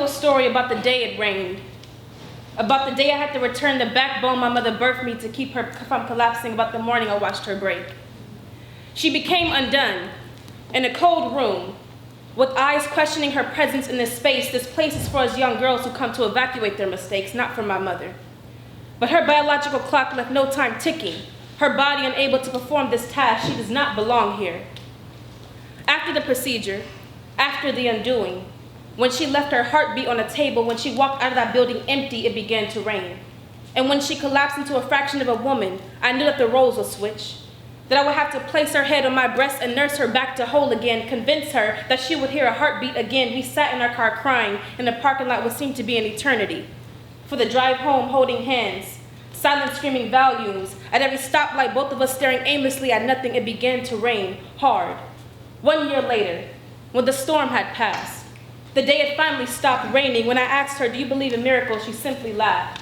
you a story about the day it rained, about the day I had to return the backbone my mother birthed me to keep her from collapsing, about the morning I watched her break. She became undone in a cold room, with eyes questioning her presence in this space. This place is for us young girls who come to evacuate their mistakes, not for my mother. But her biological clock left no time ticking, her body unable to perform this task. She does not belong here. After the procedure, after the undoing, when she left her heartbeat on a table, when she walked out of that building empty, it began to rain. And when she collapsed into a fraction of a woman, I knew that the roles would switch, that I would have to place her head on my breast and nurse her back to whole again, convince her that she would hear a heartbeat again. We sat in our car crying in the parking lot what seemed to be an eternity. For the drive home, holding hands, silent screaming volumes. At every stoplight, both of us staring aimlessly at nothing, it began to rain hard. 1 year later, when the storm had passed, the day it finally stopped raining, when I asked her, "Do you believe in miracles?" she simply laughed.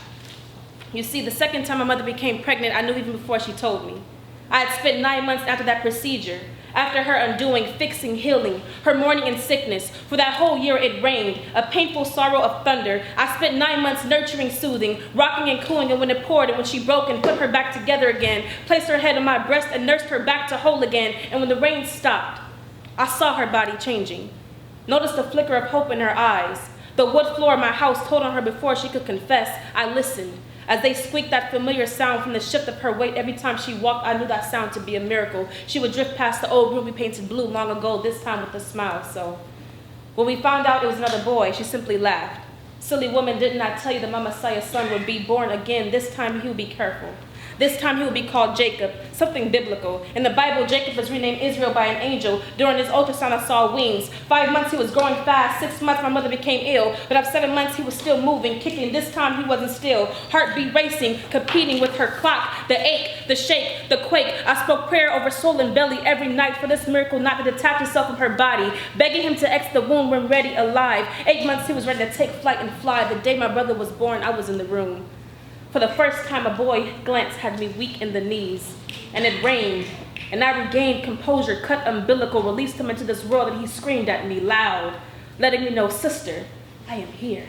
You see, the second time my mother became pregnant, I knew even before she told me. I had spent 9 months after that procedure, after her undoing, fixing, healing, her mourning in sickness. For that whole year it rained, a painful sorrow of thunder. I spent 9 months nurturing, soothing, rocking and cooing, and when it poured and when she broke and put her back together again, placed her head on my breast and nursed her back to whole again. And when the rain stopped, I saw her body changing. Noticed the flicker of hope in her eyes. The wood floor of my house told on her before she could confess. I listened. As they squeaked that familiar sound from the shift of her weight every time she walked, I knew that sound to be a miracle. She would drift past the old room we painted blue long ago, this time with a smile. So when we found out it was another boy, she simply laughed. Silly woman, didn't I tell you that my Messiah's son would be born again? This time he would be careful. This time he would be called Jacob, something biblical. In the Bible, Jacob was renamed Israel by an angel. During his ultrasound, I saw wings. 5 months he was growing fast. 6 months my mother became ill. But after 7 months he was still moving, kicking. This time he wasn't still. Heartbeat racing, competing with her clock. The ache, the shake, the quake. I spoke prayer over soul and belly every night for this miracle not to detach itself from her body, begging him to exit the womb when ready, alive. 8 months he was ready to take flight and fly. The day my brother was born, I was in the room. For the first time, a boy glance had me weak in the knees, and it rained, and I regained composure, cut umbilical, released him into this world, and he screamed at me loud, letting me know, "Sister, I am here."